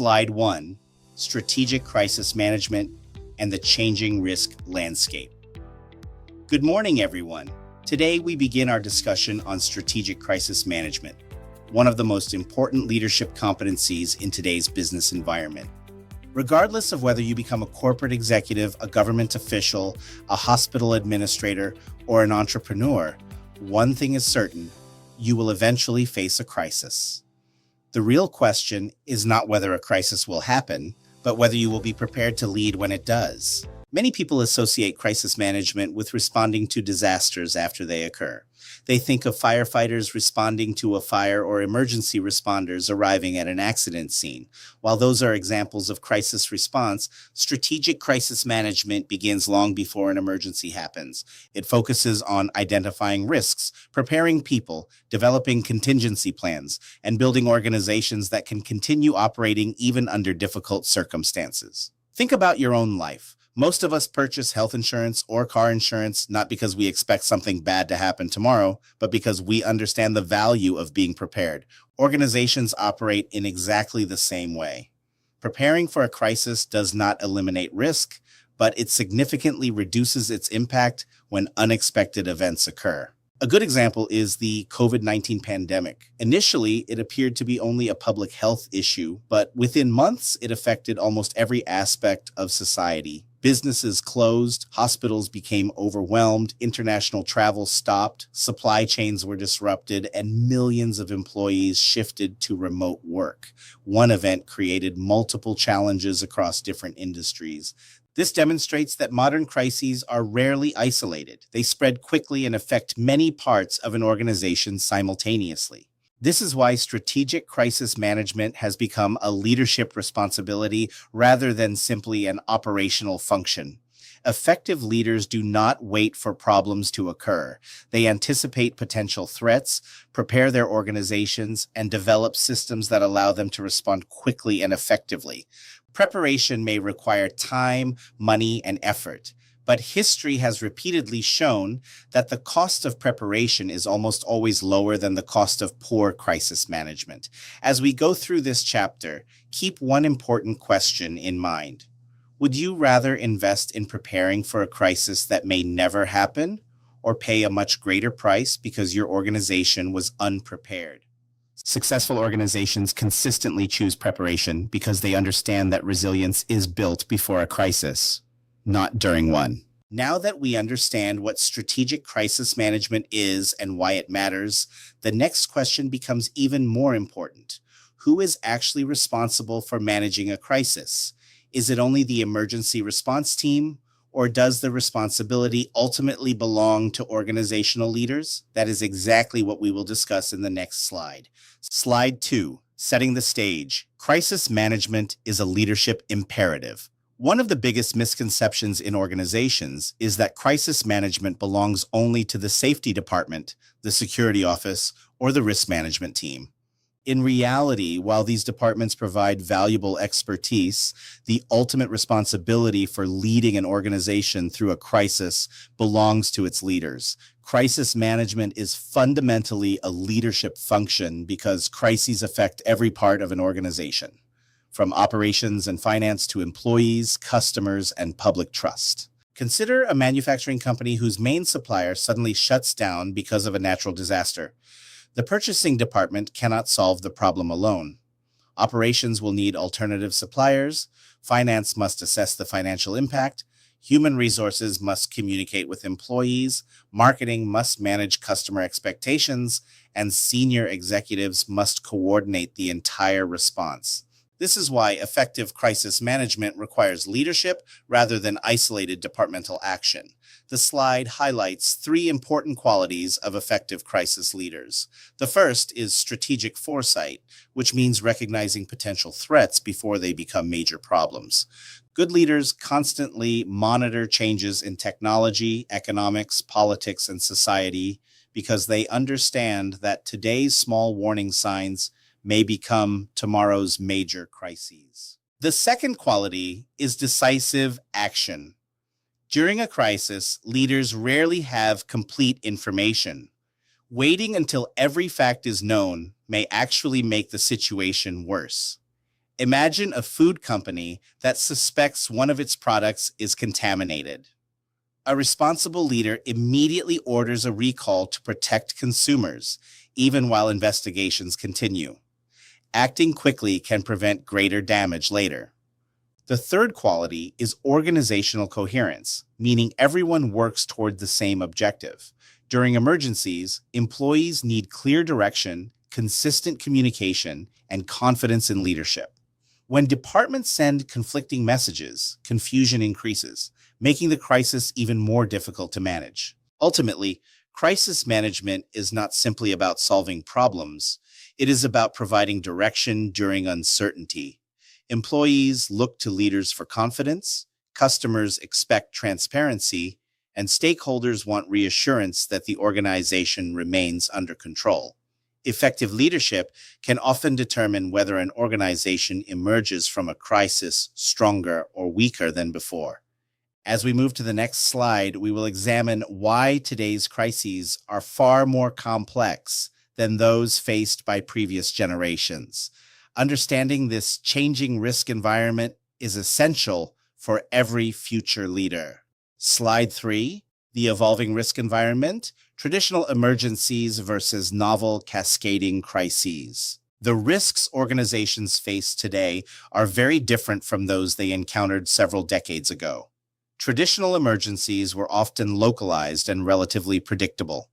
Slide 1, Strategic Crisis Management and the Changing Risk Landscape. Good morning, everyone. Today, we begin our discussion on strategic crisis management, one of the most important leadership competencies in today's business environment. Regardless of whether you become a corporate executive, a government official, a hospital administrator, or an entrepreneur, one thing is certain: you will eventually face a crisis. The real question is not whether a crisis will happen, but whether you will be prepared to lead when it does. Many people associate crisis management with responding to disasters after they occur. They think of firefighters responding to a fire or emergency responders arriving at an accident scene. While those are examples of crisis response, strategic crisis management begins long before an emergency happens. It focuses on identifying risks, preparing people, developing contingency plans, and building organizations that can continue operating even under difficult circumstances. Think about your own life. Most of us purchase health insurance or car insurance not because we expect something bad to happen tomorrow, but because we understand the value of being prepared. Organizations operate in exactly the same way. Preparing for a crisis does not eliminate risk, but it significantly reduces its impact when unexpected events occur. A good example is the COVID-19 pandemic. Initially, it appeared to be only a public health issue, but within months, it affected almost every aspect of society. Businesses closed, hospitals became overwhelmed, international travel stopped, supply chains were disrupted, and millions of employees shifted to remote work. One event created multiple challenges across different industries. This demonstrates that modern crises are rarely isolated. They spread quickly and affect many parts of an organization simultaneously. This is why strategic crisis management has become a leadership responsibility rather than simply an operational function. Effective leaders do not wait for problems to occur. They anticipate potential threats, prepare their organizations, and develop systems that allow them to respond quickly and effectively. Preparation may require time, money, and effort, but history has repeatedly shown that the cost of preparation is almost always lower than the cost of poor crisis management. As we go through this chapter, keep one important question in mind. Would you rather invest in preparing for a crisis that may never happen, or pay a much greater price because your organization was unprepared? Successful organizations consistently choose preparation because they understand that resilience is built before a crisis, not during one. Now that we understand what strategic crisis management is and why it matters, the next question becomes even more important. Who is actually responsible for managing a crisis? Is it only the emergency response team, or does the responsibility ultimately belong to organizational leaders? That is exactly what we will discuss in the next slide. Slide 2, Setting the Stage. Crisis management is a leadership imperative. One of the biggest misconceptions in organizations is that crisis management belongs only to the safety department, the security office, or the risk management team. In reality, while these departments provide valuable expertise, the ultimate responsibility for leading an organization through a crisis belongs to its leaders. Crisis management is fundamentally a leadership function because crises affect every part of an organization, from operations and finance to employees, customers, and public trust. Consider a manufacturing company whose main supplier suddenly shuts down because of a natural disaster. The purchasing department cannot solve the problem alone. Operations will need alternative suppliers, finance must assess the financial impact, human resources must communicate with employees, marketing must manage customer expectations, and senior executives must coordinate the entire response. This is why effective crisis management requires leadership rather than isolated departmental action. The slide highlights 3 important qualities of effective crisis leaders. The first is strategic foresight, which means recognizing potential threats before they become major problems. Good leaders constantly monitor changes in technology, economics, politics, and society because they understand that today's small warning signs may become tomorrow's major crises. The second quality is decisive action. During a crisis, leaders rarely have complete information. Waiting until every fact is known may actually make the situation worse. Imagine a food company that suspects one of its products is contaminated. A responsible leader immediately orders a recall to protect consumers, even while investigations continue. Acting quickly can prevent greater damage later. The third quality is organizational coherence, meaning everyone works toward the same objective. During emergencies, employees need clear direction, consistent communication, and confidence in leadership. When departments send conflicting messages, confusion increases, making the crisis even more difficult to manage. Ultimately, crisis management is not simply about solving problems, it is about providing direction during uncertainty. Employees look to leaders for confidence, customers expect transparency, and stakeholders want reassurance that the organization remains under control. Effective leadership can often determine whether an organization emerges from a crisis stronger or weaker than before. As we move to the next slide, we will examine why today's crises are far more complex than those faced by previous generations. Understanding this changing risk environment is essential for every future leader. Slide 3, the evolving risk environment, traditional emergencies versus novel cascading crises. The risks organizations face today are very different from those they encountered several decades ago. Traditional emergencies were often localized and relatively predictable.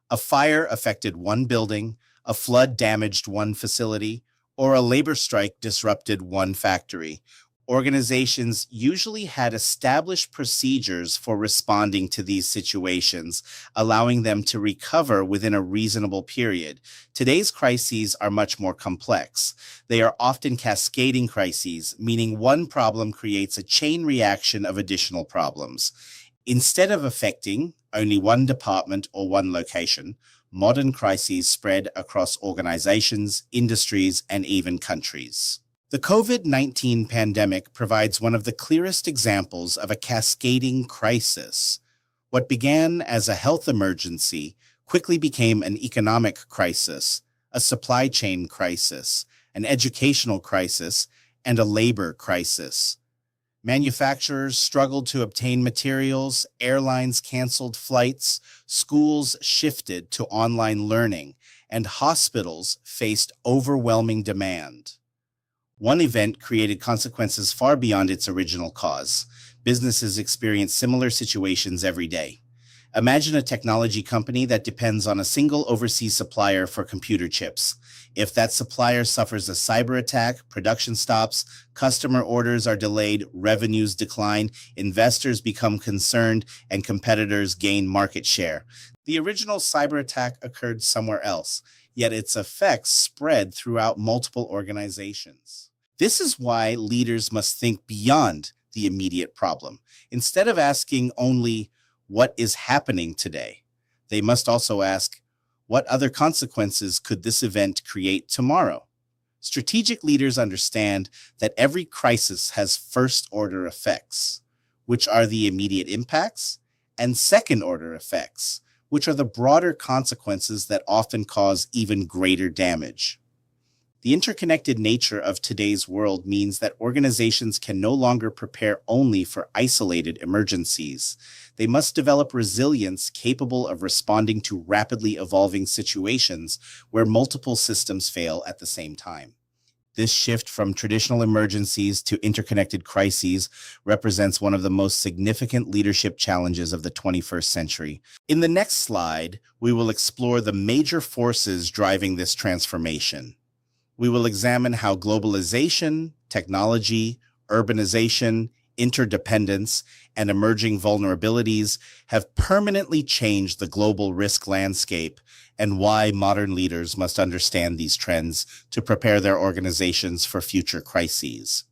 A fire affected one building, a flood damaged one facility, or a labor strike disrupted one factory. Organizations usually had established procedures for responding to these situations, allowing them to recover within a reasonable period. Today's crises are much more complex. They are often cascading crises, meaning one problem creates a chain reaction of additional problems. Instead of affecting only one department or one location, modern crises spread across organizations, industries, and even countries. The COVID-19 pandemic provides one of the clearest examples of a cascading crisis. What began as a health emergency quickly became an economic crisis, a supply chain crisis, an educational crisis, and a labor crisis. Manufacturers struggled to obtain materials, airlines canceled flights, schools shifted to online learning, and hospitals faced overwhelming demand. One event created consequences far beyond its original cause. Businesses experience similar situations every day. Imagine a technology company that depends on a single overseas supplier for computer chips. If that supplier suffers a cyber attack, production stops, customer orders are delayed, revenues decline, investors become concerned, and competitors gain market share. The original cyber attack occurred somewhere else, yet its effects spread throughout multiple organizations. This is why leaders must think beyond the immediate problem. Instead of asking only, what is happening today? They must also ask, what other consequences could this event create tomorrow? Strategic leaders understand that every crisis has first-order effects, which are the immediate impacts, and second-order effects, which are the broader consequences that often cause even greater damage. The interconnected nature of today's world means that organizations can no longer prepare only for isolated emergencies. They must develop resilience capable of responding to rapidly evolving situations where multiple systems fail at the same time. This shift from traditional emergencies to interconnected crises represents one of the most significant leadership challenges of the 21st century. In the next slide, we will explore the major forces driving this transformation. We will examine how globalization, technology, urbanization, interdependence, and emerging vulnerabilities have permanently changed the global risk landscape, and why modern leaders must understand these trends to prepare their organizations for future crises.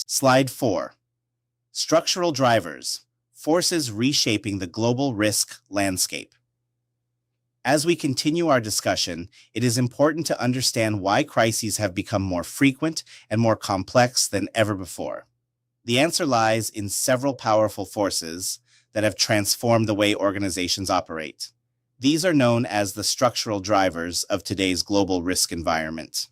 Slide 4. Structural drivers, forces reshaping the global risk landscape. As we continue our discussion, it is important to understand why crises have become more frequent and more complex than ever before. The answer lies in several powerful forces that have transformed the way organizations operate. These are known as the structural drivers of today's global risk environment.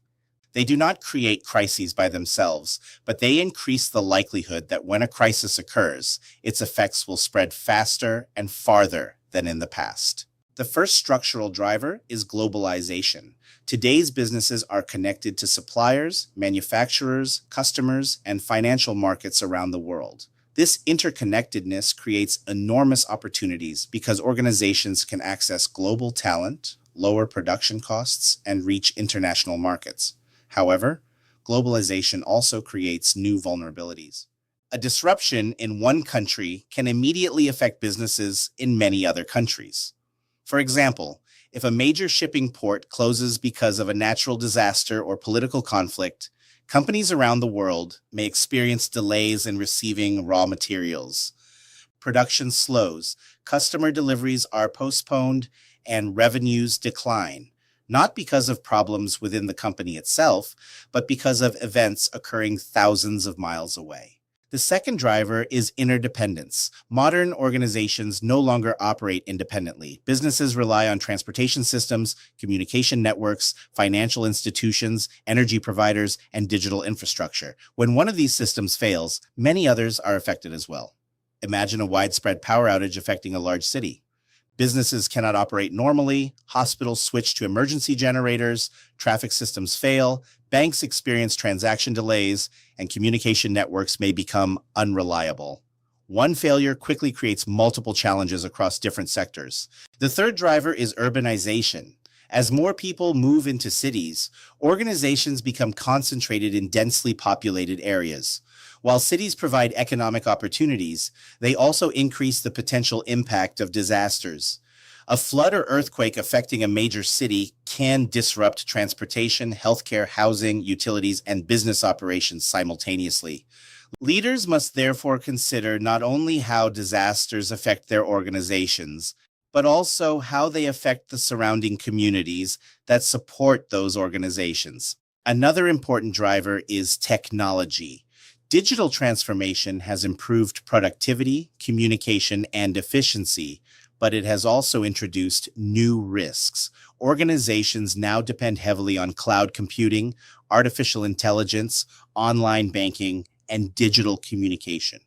They do not create crises by themselves, but they increase the likelihood that when a crisis occurs, its effects will spread faster and farther than in the past. The first structural driver is globalization. Today's businesses are connected to suppliers, manufacturers, customers, and financial markets around the world. This interconnectedness creates enormous opportunities because organizations can access global talent, lower production costs, and reach international markets. However, globalization also creates new vulnerabilities. A disruption in one country can immediately affect businesses in many other countries. For example, if a major shipping port closes because of a natural disaster or political conflict, companies around the world may experience delays in receiving raw materials. Production slows, customer deliveries are postponed, and revenues decline, not because of problems within the company itself, but because of events occurring thousands of miles away. The second driver is interdependence. Modern organizations no longer operate independently. Businesses rely on transportation systems, communication networks, financial institutions, energy providers, and digital infrastructure. When one of these systems fails, many others are affected as well. Imagine a widespread power outage affecting a large city. Businesses cannot operate normally, hospitals switch to emergency generators, traffic systems fail, banks experience transaction delays, and communication networks may become unreliable. One failure quickly creates multiple challenges across different sectors. The third driver is urbanization. As more people move into cities, organizations become concentrated in densely populated areas. While cities provide economic opportunities, they also increase the potential impact of disasters. A flood or earthquake affecting a major city can disrupt transportation, healthcare, housing, utilities, and business operations simultaneously. Leaders must therefore consider not only how disasters affect their organizations, but also how they affect the surrounding communities that support those organizations. Another important driver is technology. Digital transformation has improved productivity, communication, and efficiency, but it has also introduced new risks. Organizations now depend heavily on cloud computing, artificial intelligence, online banking, and digital communication.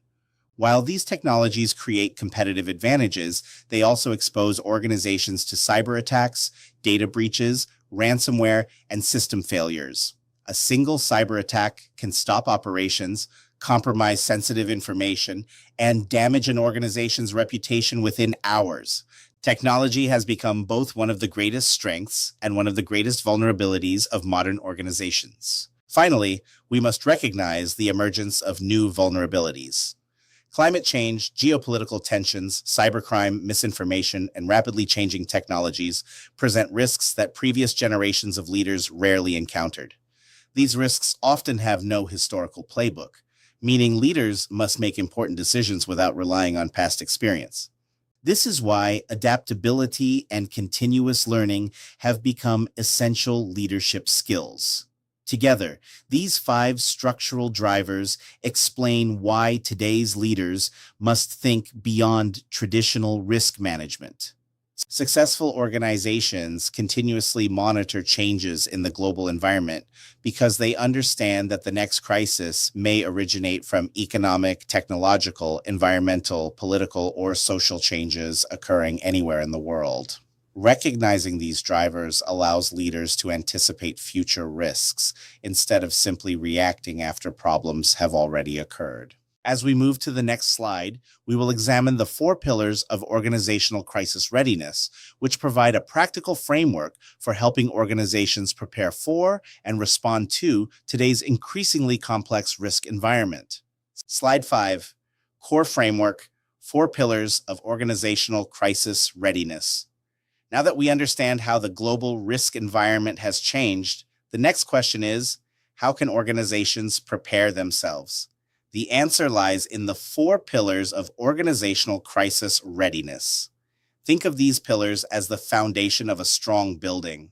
While these technologies create competitive advantages, they also expose organizations to cyber attacks, data breaches, ransomware, and system failures. A single cyber attack can stop operations, compromise sensitive information, and damage an organization's reputation within hours. Technology has become both one of the greatest strengths and one of the greatest vulnerabilities of modern organizations. Finally, we must recognize the emergence of new vulnerabilities. Climate change, geopolitical tensions, cybercrime, misinformation, and rapidly changing technologies present risks that previous generations of leaders rarely encountered. These risks often have no historical playbook, meaning leaders must make important decisions without relying on past experience. This is why adaptability and continuous learning have become essential leadership skills. Together, these 5 structural drivers explain why today's leaders must think beyond traditional risk management. Successful organizations continuously monitor changes in the global environment because they understand that the next crisis may originate from economic, technological, environmental, political, or social changes occurring anywhere in the world. Recognizing these drivers allows leaders to anticipate future risks instead of simply reacting after problems have already occurred. As we move to the next slide, we will examine the 4 pillars of organizational crisis readiness, which provide a practical framework for helping organizations prepare for and respond to today's increasingly complex risk environment. Slide 5, Core Framework, 4 Pillars of Organizational Crisis Readiness. Now that we understand how the global risk environment has changed, the next question is, how can organizations prepare themselves? The answer lies in the 4 pillars of organizational crisis readiness. Think of these pillars as the foundation of a strong building.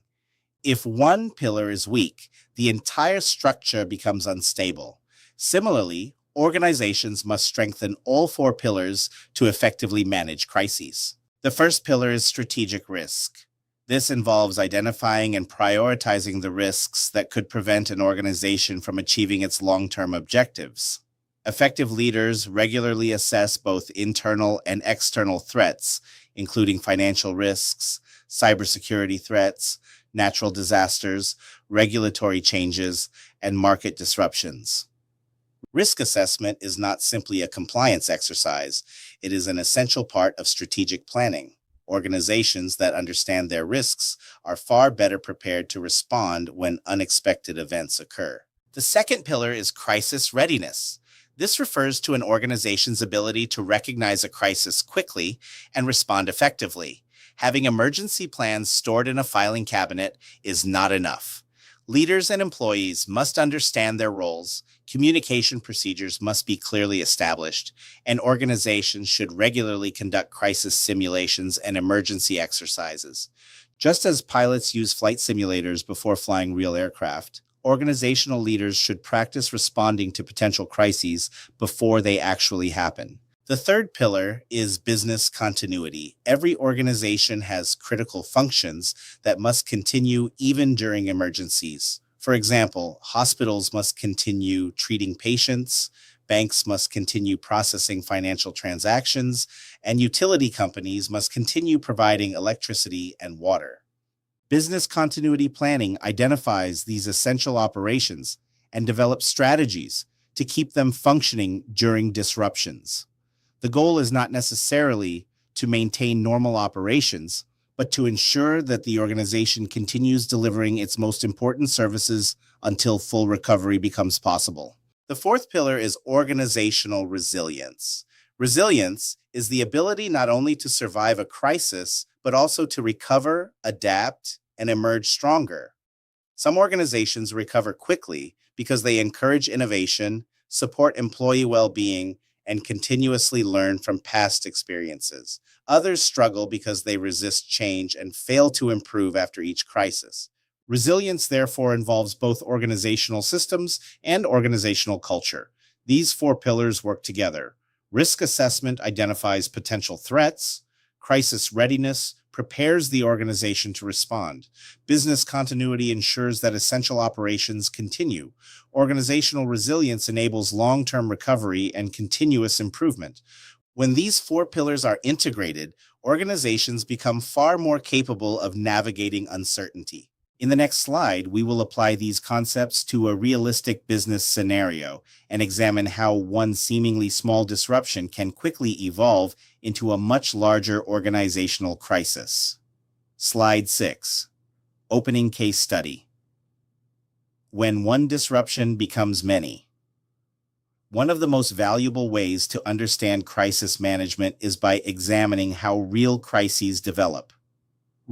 If one pillar is weak, the entire structure becomes unstable. Similarly, organizations must strengthen all 4 pillars to effectively manage crises. The first pillar is strategic risk. This involves identifying and prioritizing the risks that could prevent an organization from achieving its long-term objectives. Effective leaders regularly assess both internal and external threats, including financial risks, cybersecurity threats, natural disasters, regulatory changes, and market disruptions. Risk assessment is not simply a compliance exercise, it is an essential part of strategic planning. Organizations that understand their risks are far better prepared to respond when unexpected events occur. The second pillar is crisis readiness. This refers to an organization's ability to recognize a crisis quickly and respond effectively. Having emergency plans stored in a filing cabinet is not enough. Leaders and employees must understand their roles, communication procedures must be clearly established, and organizations should regularly conduct crisis simulations and emergency exercises. Just as pilots use flight simulators before flying real aircraft, organizational leaders should practice responding to potential crises before they actually happen. The third pillar is business continuity. Every organization has critical functions that must continue even during emergencies. For example, hospitals must continue treating patients, banks must continue processing financial transactions, and utility companies must continue providing electricity and water. Business continuity planning identifies these essential operations and develops strategies to keep them functioning during disruptions. The goal is not necessarily to maintain normal operations, but to ensure that the organization continues delivering its most important services until full recovery becomes possible. The fourth pillar is organizational resilience. Resilience is the ability not only to survive a crisis, but also to recover, adapt, and emerge stronger. Some organizations recover quickly because they encourage innovation, support employee well-being, and continuously learn from past experiences. Others struggle because they resist change and fail to improve after each crisis. Resilience, therefore, involves both organizational systems and organizational culture. These four pillars work together. Risk assessment identifies potential threats. Crisis readiness prepares the organization to respond. Business continuity ensures that essential operations continue. Organizational resilience enables long-term recovery and continuous improvement. When these four pillars are integrated, organizations become far more capable of navigating uncertainty. In the next slide, we will apply these concepts to a realistic business scenario and examine how one seemingly small disruption can quickly evolve into a much larger organizational crisis. Slide 6. Opening case study. When one disruption becomes many. One of the most valuable ways to understand crisis management is by examining how real crises develop.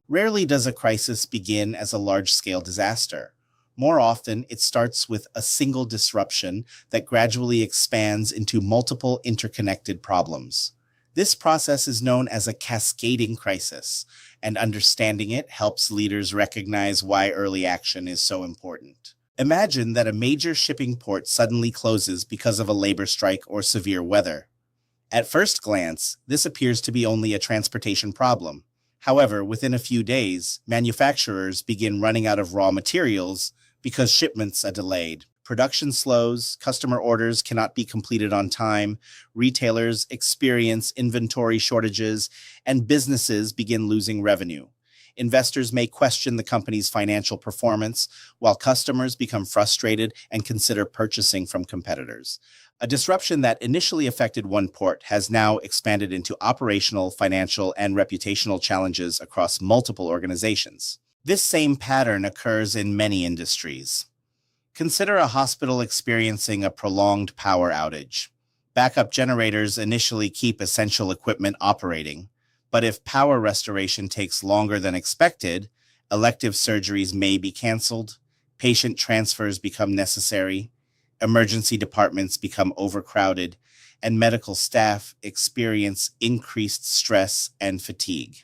Rarely does a crisis begin as a large-scale disaster. More often, it starts with a single disruption that gradually expands into multiple interconnected problems. This process is known as a cascading crisis, and understanding it helps leaders recognize why early action is so important. Imagine that a major shipping port suddenly closes because of a labor strike or severe weather. At first glance, this appears to be only a transportation problem. However, within a few days, manufacturers begin running out of raw materials because shipments are delayed. Production slows, customer orders cannot be completed on time, retailers experience inventory shortages, and businesses begin losing revenue. Investors may question the company's financial performance, while customers become frustrated and consider purchasing from competitors. A disruption that initially affected one port has now expanded into operational, financial, and reputational challenges across multiple organizations. This same pattern occurs in many industries. Consider a hospital experiencing a prolonged power outage. Backup generators initially keep essential equipment operating, but if power restoration takes longer than expected, elective surgeries may be canceled, patient transfers become necessary, emergency departments become overcrowded, and medical staff experience increased stress and fatigue.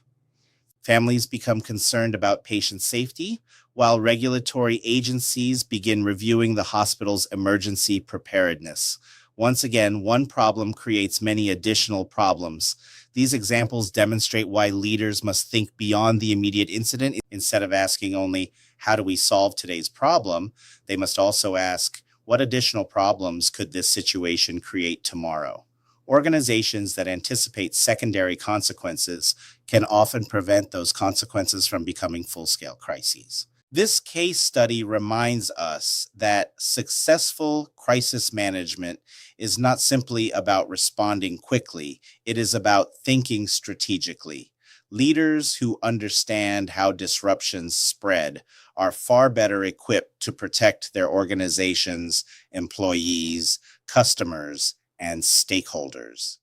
Families become concerned about patient safety, while regulatory agencies begin reviewing the hospital's emergency preparedness. Once again, one problem creates many additional problems. These examples demonstrate why leaders must think beyond the immediate incident. Instead of asking only, how do we solve today's problem? They must also ask, what additional problems could this situation create tomorrow? Organizations that anticipate secondary consequences can often prevent those consequences from becoming full-scale crises. This case study reminds us that successful crisis management is not simply about responding quickly, it is about thinking strategically. Leaders who understand how disruptions spread are far better equipped to protect their organizations, employees, customers, and stakeholders.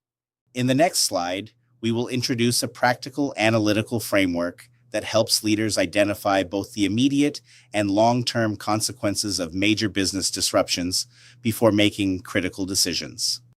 In the next slide, we will introduce a practical analytical framework that helps leaders identify both the immediate and long-term consequences of major business disruptions before making critical decisions.